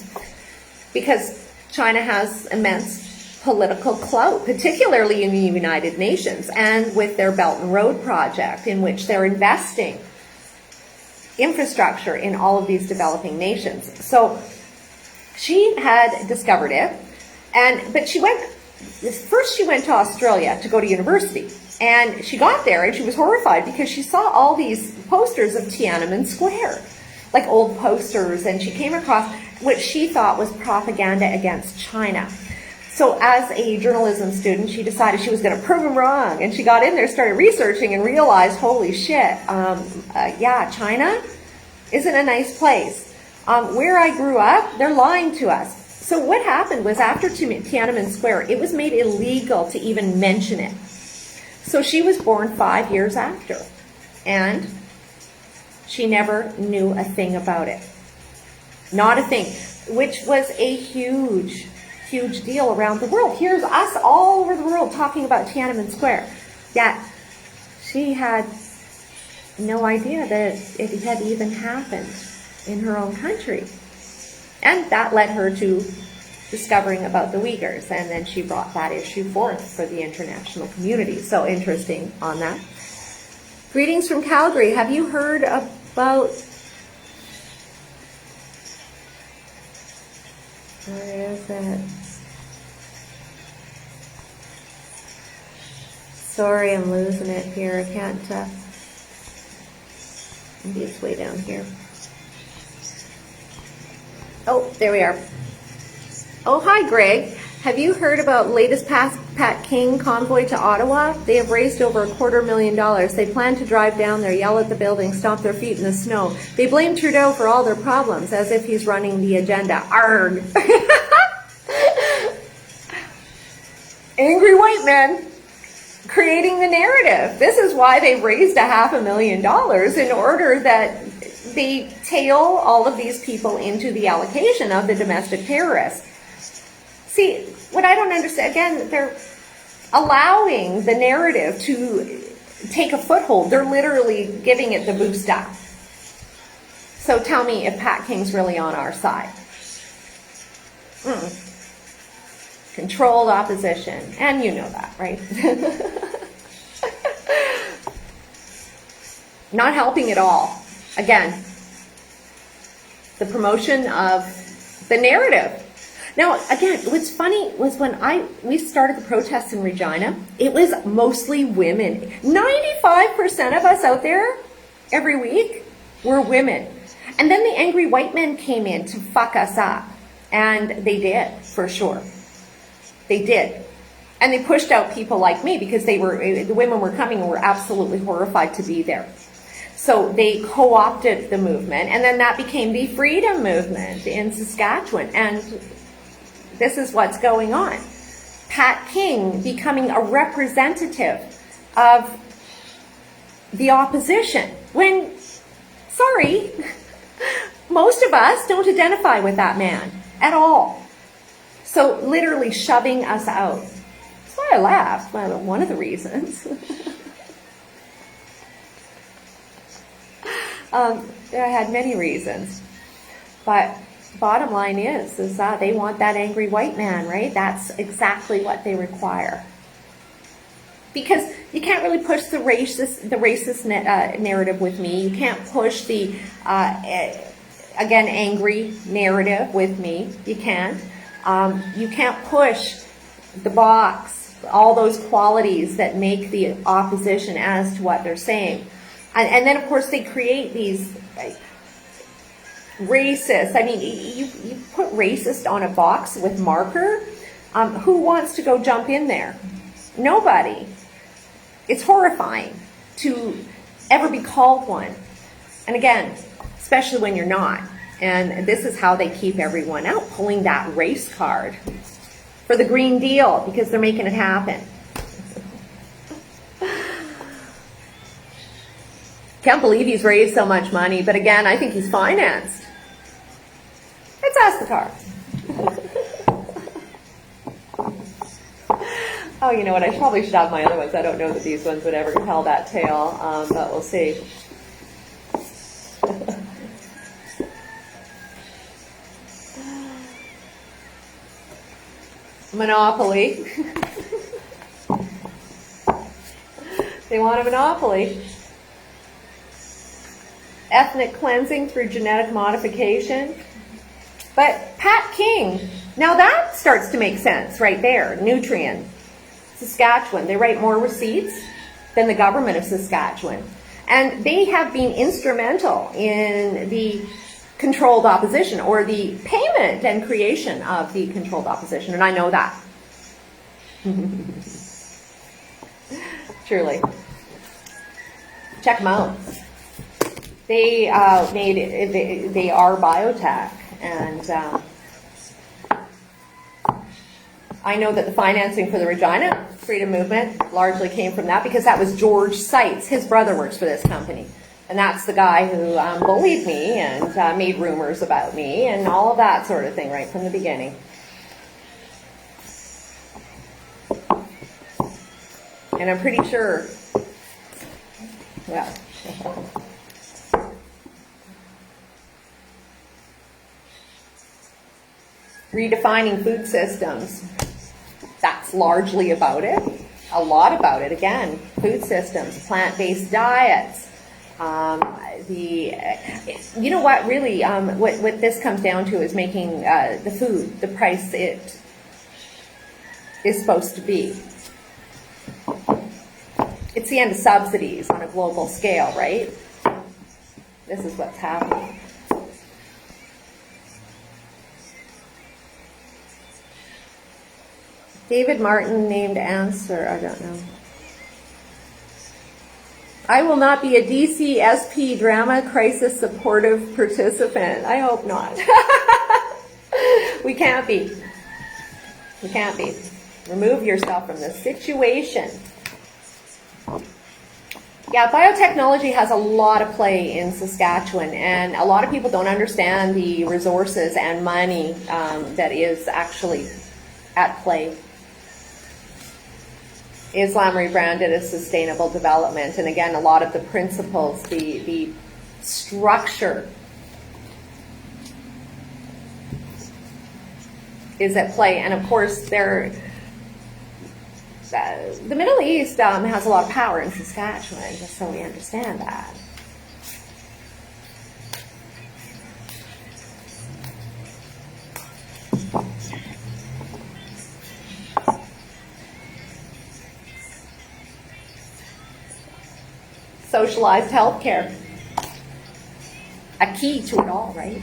Because China has immense political clout, particularly in the United Nations, and with their Belt and Road project, in which they're investing infrastructure in all of these developing nations. So she had discovered it, but she went to Australia to go to university, and she got there and she was horrified because she saw all these posters of Tiananmen Square, like old posters, and she came across what she thought was propaganda against China. So as a journalism student, she decided she was going to prove them wrong, and she got in there, started researching, and realized, holy shit, yeah, China isn't a nice place. Where I grew up, they're lying to us. So what happened was, after Tiananmen Square, it was made illegal to even mention it. So she was born 5 years after, and she never knew a thing about it. Not a thing, which was a huge deal around the world. Here's us all over the world talking about Tiananmen Square. Yet she had no idea that it had even happened in her own country. And that led her to discovering about the Uyghurs, and then she brought that issue forth for the international community. So interesting on that. Greetings from Calgary. Have you heard about... Where is it? Sorry, I'm losing it here. I can't... maybe it's way down here. Oh, there we are. Oh, hi, Greg. Have you heard about latest Pat King convoy to Ottawa? They have raised over $250,000. They plan to drive down there, yell at the building, stomp their feet in the snow. They blame Trudeau for all their problems, as if he's running the agenda. Arrgh. Angry white men creating the narrative. This is why they raised $500,000, in order that they tail all of these people into the allocation of the domestic terrorists. See, what I don't understand, again, they're allowing the narrative to take a foothold. They're literally giving it the boost up. So tell me if Pat King's really on our side. Controlled opposition. And you know that, right? Not helping at all. Again, the promotion of the narrative. Now, again, what's funny was when we started the protests in Regina, it was mostly women. 95% of us out there every week were women. And then the angry white men came in to fuck us up. And they did, for sure. They did. And they pushed out people like me, because the women were coming and were absolutely horrified to be there. So they co-opted the movement, and then that became the freedom movement in Saskatchewan. And this is what's going on. Pat King becoming a representative of the opposition, when, sorry, most of us don't identify with that man at all. So literally shoving us out. That's why I laughed. Well, one of the reasons. I had many reasons. But bottom line is that they want that angry white man, right? That's exactly what they require. Because you can't really push the racist narrative with me. You can't push the, again, angry narrative with me. You can't. You can't push the box, all those qualities that make the opposition as to what they're saying. And then, of course, they create these racist. I mean, you put racist on a box with marker. Who wants to go jump in there? Nobody. It's horrifying to ever be called one. And again, especially when you're not. And this is how they keep everyone out, pulling that race card for the Green Deal, because they're making it happen. Can't believe he's raised so much money, but again, I think he's financed. Let's ask the car. Oh, you know what? I probably should have my other ones. I don't know that these ones would ever tell that tale, but we'll see. Monopoly. They want a monopoly. Ethnic cleansing through genetic modification. But Pat King, now that starts to make sense right there. Nutrien, Saskatchewan, they write more receipts than the government of Saskatchewan. And they have been instrumental in the controlled opposition, or the payment and creation of the controlled opposition, and I know that. Truly. Check them out. They they are biotech, and I know that the financing for the Regina Freedom Movement largely came from that, because that was George Seitz. His brother works for this company. And that's the guy who bullied me and made rumors about me and all of that sort of thing right from the beginning. And I'm pretty sure, yeah. Redefining food systems. That's largely about it. A lot about it. Again, food systems, plant-based diets. You know what, really, what this comes down to is making the food the price it is supposed to be. It's the end of subsidies on a global scale, right? This is what's happening. David Martin named answer, I don't know. I will not be a DCSP drama crisis supportive participant. I hope not. We can't be. We can't be. Remove yourself from the situation. Yeah, biotechnology has a lot of play in Saskatchewan, and a lot of people don't understand the resources and money that is actually at play. Islam rebranded as sustainable development, and again, a lot of the principles, the structure is at play. And of course, the Middle East has a lot of power in Saskatchewan, just so we understand that. Socialized healthcare, a key to it all, right?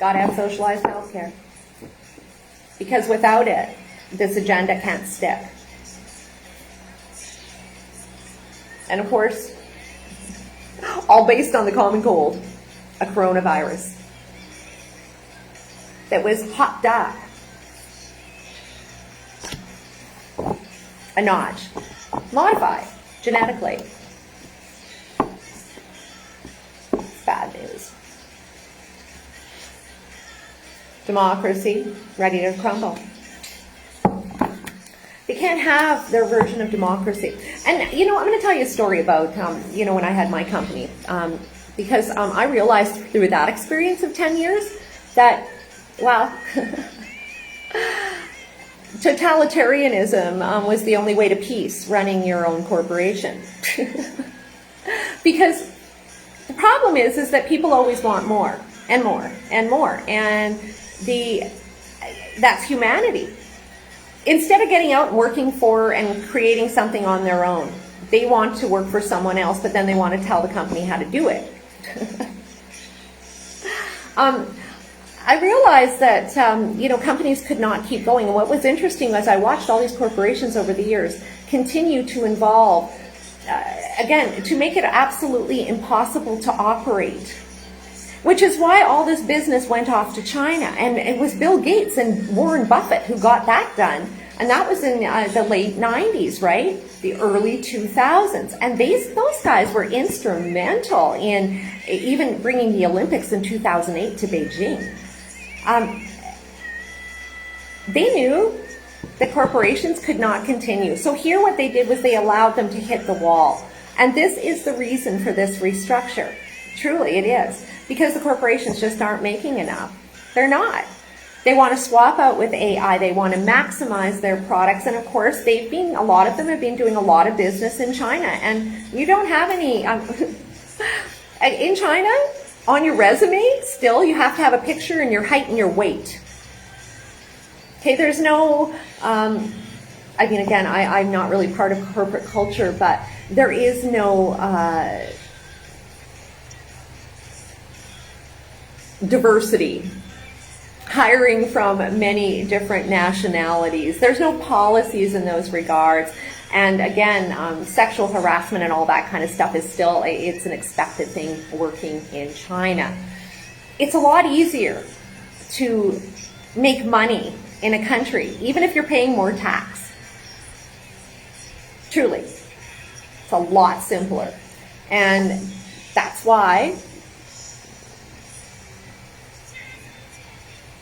Got to have socialized healthcare, because without it, this agenda can't stick. And of course, all based on the common cold, a coronavirus that was hopped up a notch, modified genetically. It's bad news. Democracy ready to crumble. They can't have their version of democracy. And, I'm going to tell you a story about, when I had my company. Because I realized through that experience of 10 years that, well, totalitarianism was the only way to peace, running your own corporation. Because the problem is that people always want more and more and more. And that's humanity. Instead of getting out and working for and creating something on their own, they want to work for someone else, but then they want to tell the company how to do it. I realized that, companies could not keep going. And what was interesting was I watched all these corporations over the years continue to evolve, again, to make it absolutely impossible to operate. Which is why all this business went off to China. And it was Bill Gates and Warren Buffett who got that done. And that was in the late 90s, right? The early 2000s. And those guys were instrumental in even bringing the Olympics in 2008 to Beijing. They knew that corporations could not continue. So here what they did was they allowed them to hit the wall. And this is the reason for this restructure. Truly, it is. Because the corporations just aren't making enough. They're not. They want to swap out with AI. They want to maximize their products. And of course, a lot of them have been doing a lot of business in China. And you don't have any, in China, on your resume, still, you have to have a picture and your height and your weight. Okay, there's no, again, I'm not really part of corporate culture, but there is no diversity. Hiring from many different nationalities. There's no policies in those regards. And again, sexual harassment and all that kind of stuff is still, it's an expected thing working in China. It's a lot easier to make money in a country, even if you're paying more tax. Truly. It's a lot simpler. And that's why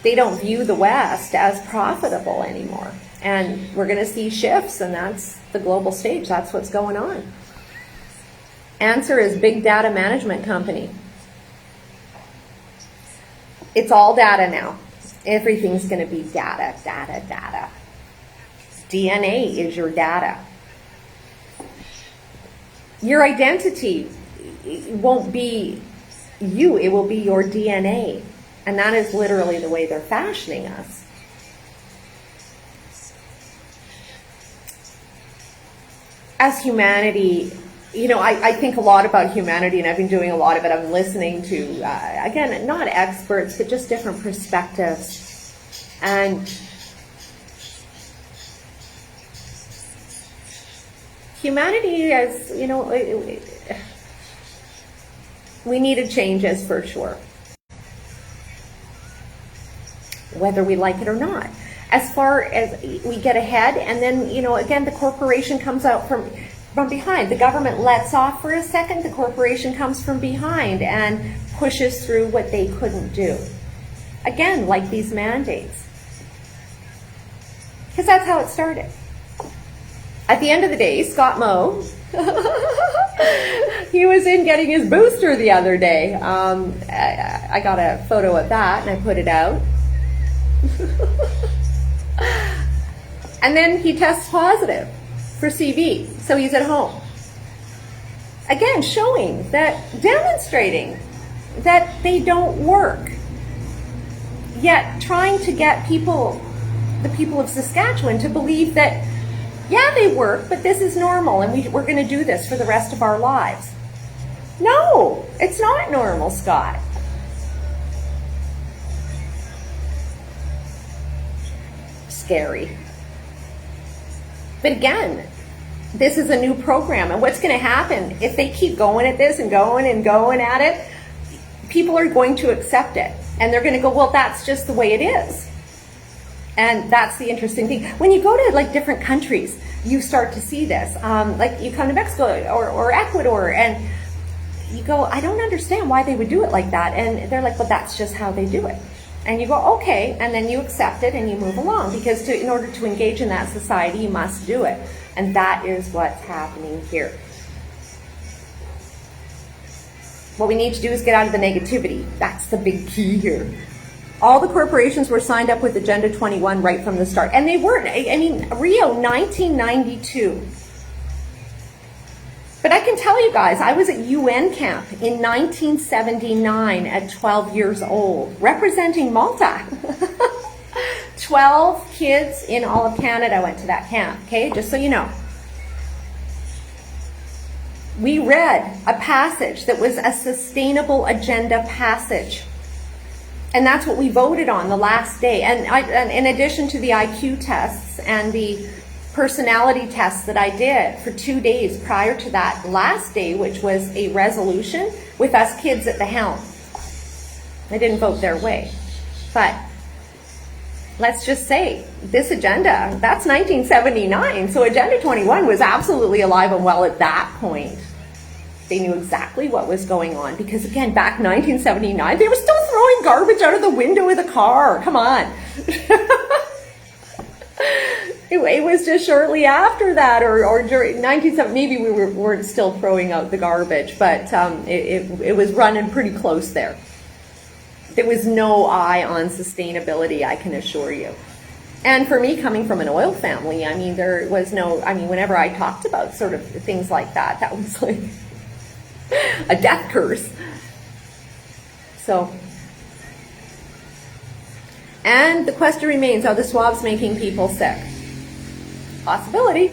they don't view the West as profitable anymore. And we're going to see shifts, and that's the global stage. That's what's going on. Answer is big data management company. It's all data now. Everything's going to be data, data, data. DNA is your data. Your identity won't be you. It will be your DNA. And that is literally the way they're fashioning us. As humanity, I think a lot about humanity, and I've been doing a lot of it. I'm listening to, again, not experts, but just different perspectives. And humanity, as we needed changes for sure. Whether we like it or not. As far as we get ahead, and then, again, the corporation comes out from behind. The government lets off for a second, the corporation comes from behind and pushes through what they couldn't do. Again, like these mandates. Because that's how it started. At the end of the day, Scott Moe, he was in getting his booster the other day. I got a photo of that and I put it out. And then he tests positive for CV, so he's at home. Again, demonstrating that they don't work. Yet trying to get the people of Saskatchewan to believe that, yeah, they work, but this is normal and we're going to do this for the rest of our lives. No, it's not normal, Scott. Scary. But again, this is a new program, and what's going to happen if they keep going at this and going at it, people are going to accept it, and they're going to go, well, that's just the way it is. And that's the interesting thing. When you go to different countries, you start to see this. You come to Mexico or Ecuador, and you go, I don't understand why they would do it like that. And they're like, well, that's just how they do it. And you go, okay, and then you accept it and you move along, because in order to engage in that society, you must do it. And that is what's happening here. What we need to do is get out of the negativity. That's the big key here. All the corporations were signed up with Agenda 21 right from the start. And they weren't. I mean, Rio, 1992. But I can tell you guys, I was at UN camp in 1979 at 12 years old, representing Malta. 12 kids in all of Canada went to that camp, okay? Just so you know. We read a passage that was a sustainable agenda passage. And that's what we voted on the last day. And in addition to the IQ tests and the personality tests that I did for 2 days prior to that last day, which was a resolution with us kids at the helm. I didn't vote their way. But let's just say this agenda, that's 1979. So Agenda 21 was absolutely alive and well at that point. They knew exactly what was going on, because again, back 1979, they were still throwing garbage out of the window of the car. Come on. It was just shortly after that, or during 1970, maybe we weren't still throwing out the garbage, but it was running pretty close there. There was no eye on sustainability, I can assure you. And for me, coming from an oil family, I mean, there was no, I mean, whenever I talked about sort of things like that, that was like a death curse. So, and the question remains, are the swabs making people sick? Possibility.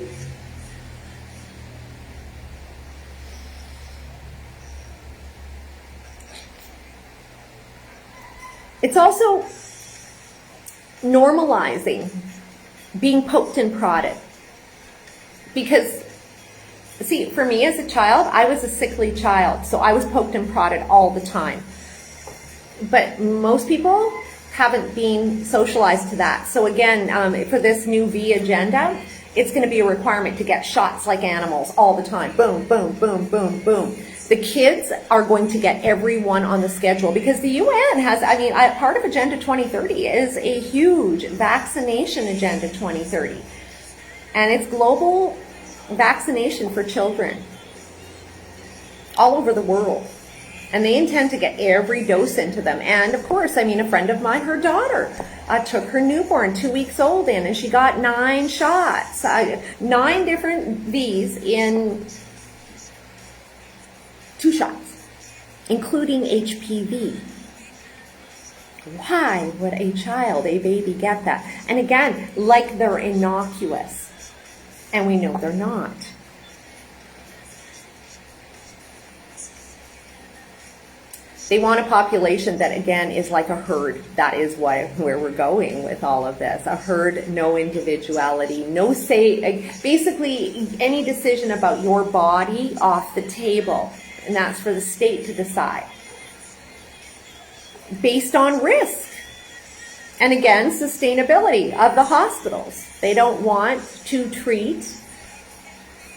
It's also normalizing being poked and prodded. Because, see, for me as a child, I was a sickly child, so I was poked and prodded all the time. But most people haven't been socialized to that. So again, for this new V agenda, it's going to be a requirement to get shots like animals all the time. Boom, boom, boom, boom, boom. The kids are going to get everyone on the schedule, because the UN has, I mean, part of Agenda 2030 is a huge vaccination Agenda 2030. And it's global vaccination for children all over the world. And they intend to get every dose into them. And of course, I mean, a friend of mine, her daughter took her newborn 2 weeks old in, and she got 9 shots, 9 different V's in 2 shots, including HPV. Why would a child, a baby, get that? And again, like they're innocuous. And we know they're not. They want a population that, again, is like a herd. That is where we're going with all of this. A herd, no individuality, no say, basically any decision about your body off the table. And that's for the state to decide. Based on risk. And again, sustainability of the hospitals. They don't want to treat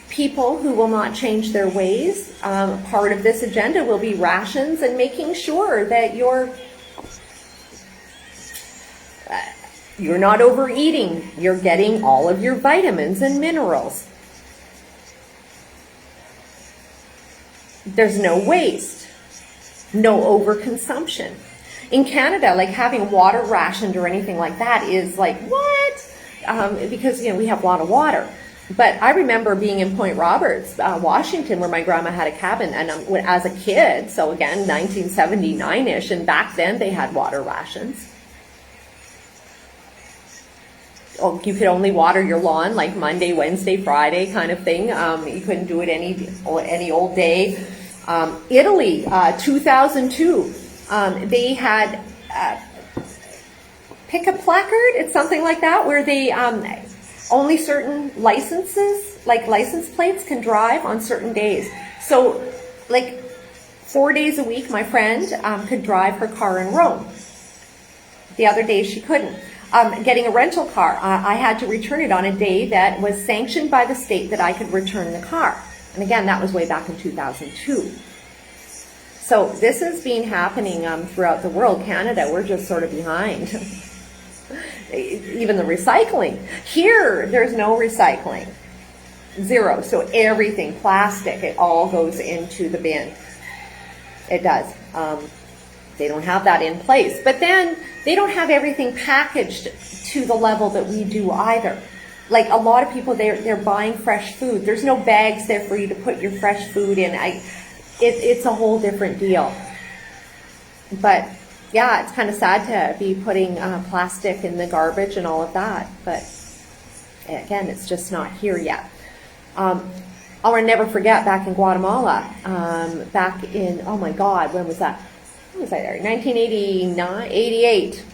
people who will not change their ways. Part of this agenda will be rations and making sure that you're not overeating. You're getting all of your vitamins and minerals. There's no waste, no overconsumption. In Canada, like having water rationed or anything like that is like, what? Because, you know, we have a lot of water. But I remember being in Point Roberts, Washington, where my grandma had a cabin, and as a kid, so again, 1979-ish, and back then they had water rations. Oh, you could only water your lawn like Monday, Wednesday, Friday kind of thing. You couldn't do it any old day. Italy, 2002, they had pick a placard, it's something like that, where they only certain licenses, like license plates, can drive on certain days. So, like 4 days a week, my friend could drive her car in Rome. The other days she couldn't. Getting a rental car, I had to return it on a day that was sanctioned by the state that I could return the car. And again, that was way back in 2002. So this has been happening throughout the world. Canada, we're just sort of behind. Even the recycling. Here, there's no recycling. Zero. So everything, plastic, it all goes into the bin. It does. They don't have that in place. But then they don't have everything packaged to the level that we do either. Like a lot of people, they're buying fresh food. There's no bags there for you to put your fresh food in. It's a whole different deal. But yeah, it's kind of sad to be putting plastic in the garbage and all of that. But again, it's just not here yet. I'll never forget back in Guatemala, back in, oh my God, when was that? When was I there? 1989, 88.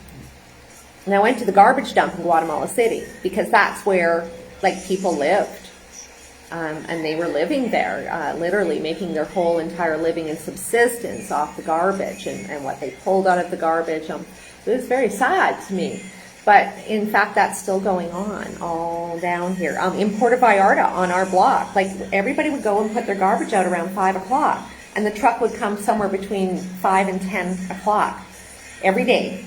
And I went to the garbage dump in Guatemala City because that's where like people lived. And they were living there, literally making their whole entire living and subsistence off the garbage and what they pulled out of the garbage. It was very sad to me. But in fact, that's still going on all down here. In Puerto Vallarta on our block, like everybody would go and put their garbage out around 5 o'clock. And the truck would come somewhere between 5 and 10 o'clock every day.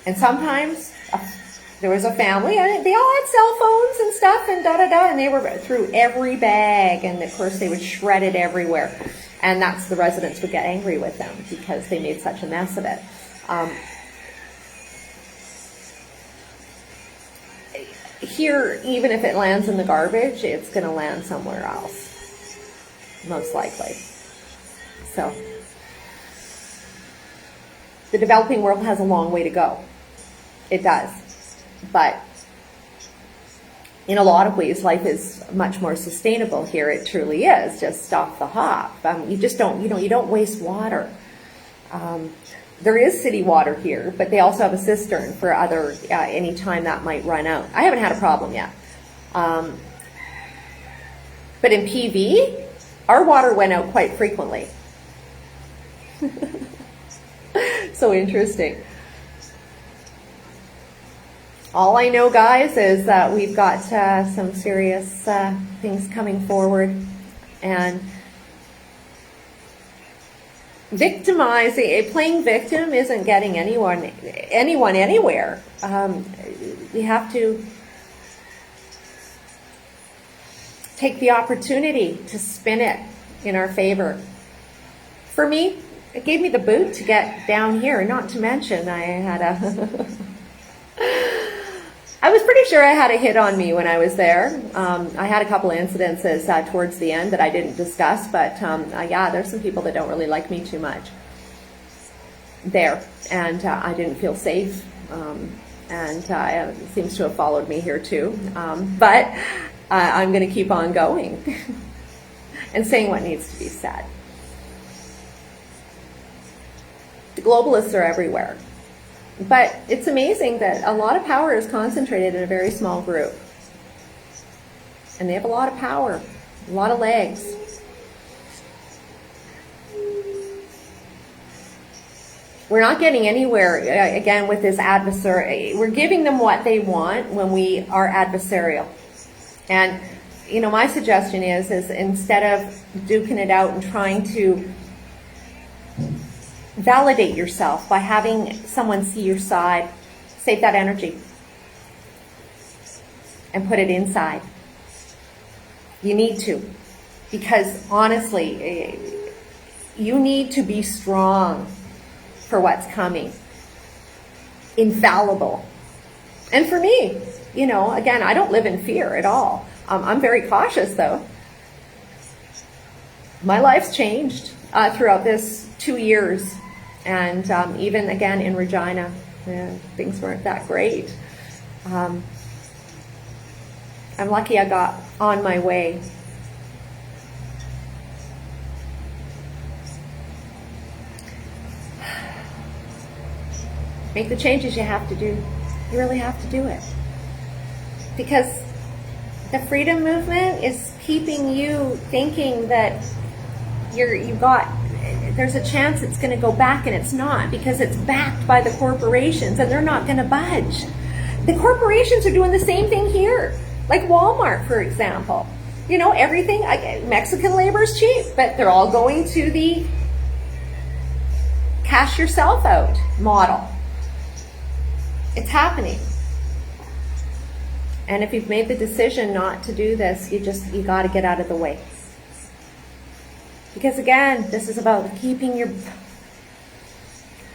And sometimes there was a family, and they all had cell phones and stuff, and and they were through every bag, and of course they would shred it everywhere. And that's the residents would get angry with them because they made such a mess of it. Here, even if it lands in the garbage, it's going to land somewhere else, most likely. So, the developing world has a long way to go. It does. But in a lot of ways, life is much more sustainable here. It truly is, just off the hop. You just don't, you don't waste water. There is city water here, but they also have a cistern for other, any time that might run out. I haven't had a problem yet. But in PV, our water went out quite frequently. So interesting. All I know, guys, is that we've got some serious things coming forward, and playing victim isn't getting anyone anywhere. We have to take the opportunity to spin it in our favor. For me, it gave me the boot to get down here, not to mention I had I was pretty sure I had a hit on me when I was there. I had a couple of incidences towards the end that I didn't discuss, but yeah, there's some people that don't really like me too much there, and I didn't feel safe, and it seems to have followed me here too. But I'm going to keep on going and saying what needs to be said. The globalists are everywhere. But it's amazing that a lot of power is concentrated in a very small group. And they have a lot of power, a lot of legs. We're not getting anywhere, again, with this adversary. We're giving them what they want when we are adversarial. And, my suggestion is instead of duking it out and trying to validate yourself by having someone see your side, save that energy and put it inside. You need to, because honestly, you need to be strong for what's coming. Infallible. And for me, again, I don't live in fear at all. I'm very cautious though. My life's changed throughout this 2 years. And even again in Regina, things weren't that great. I'm lucky I got on my way. Make the changes you have to do. You really have to do it. Because the freedom movement is keeping you thinking that there's a chance it's going to go back, and it's not, because it's backed by the corporations, and they're not going to budge. The corporations are doing the same thing here, like Walmart, for example. Everything, Mexican labor is cheap, but they're all going to the cash yourself out model. It's happening. And if you've made the decision not to do this, you got to get out of the way. Because again, this is about keeping your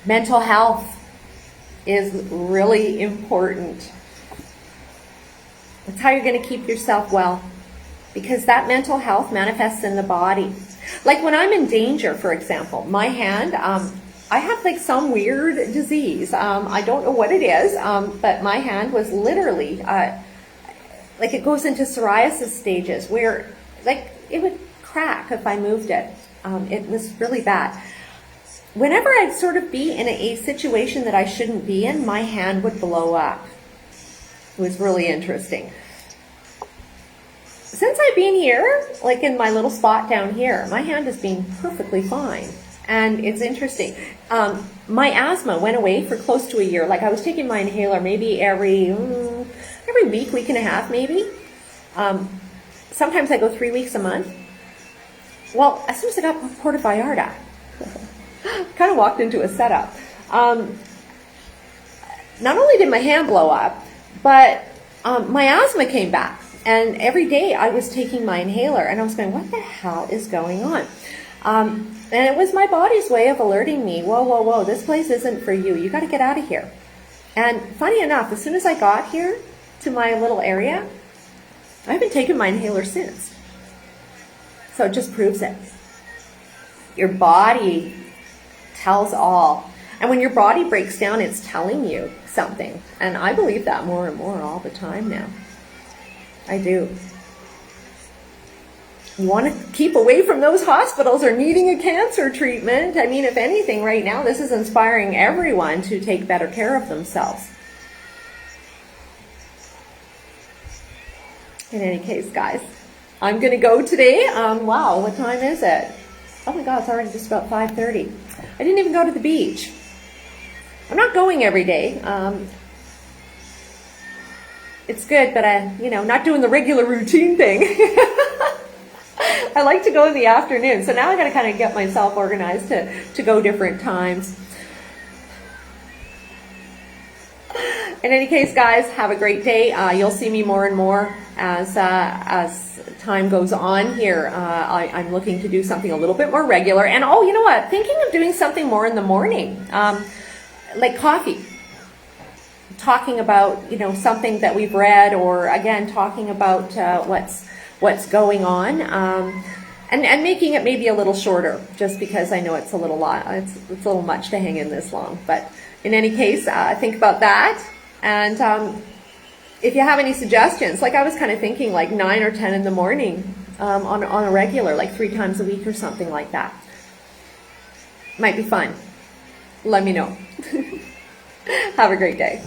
mental health is really important. That's how you're going to keep yourself well. Because that mental health manifests in the body. Like when I'm in danger, for example, my hand, I have like some weird disease. I don't know what it is, but my hand was literally, like it goes into psoriasis stages where like it would crack if I moved it. It was really bad. Whenever I'd sort of be in a situation that I shouldn't be in, my hand would blow up. It was really interesting. Since I've been here, like in my little spot down here, my hand has been perfectly fine. And it's interesting. My asthma went away for close to a year. Like I was taking my inhaler maybe every week and a half maybe. Sometimes I go 3 weeks a month. Well, as soon as I got Puerto Vallarta, kind of walked into a setup. Not only did my hand blow up, but my asthma came back. And every day I was taking my inhaler and I was going, what the hell is going on? And it was my body's way of alerting me, whoa, this place isn't for you. You got to get out of here. And funny enough, as soon as I got here to my little area, I haven't taken my inhaler since. So it just proves it. Your body tells all. And when your body breaks down, it's telling you something. And I believe that more and more all the time now. I do. You want to keep away from those hospitals or needing a cancer treatment. I mean, if anything, right now, this is inspiring everyone to take better care of themselves. In any case, guys, I'm going to go today. Wow, what time is it? Oh my God, it's already just about 5:30. I didn't even go to the beach. I'm not going every day. It's good, but not doing the regular routine thing. I like to go in the afternoon, so now I got to kind of get myself organized to go different times. In any case, guys, have a great day. You'll see me more and more as time goes on here. I'm looking to do something a little bit more regular. And you know what? Thinking of doing something more in the morning, like coffee. Talking about something that we've read, or again talking about what's going on, and making it maybe a little shorter, just because I know it's a little much to hang in this long. But in any case, think about that. And if you have any suggestions, like I was kind of thinking like 9 or 10 in the morning on a regular, like 3 times a week or something like that. Might be fun. Let me know. Have a great day.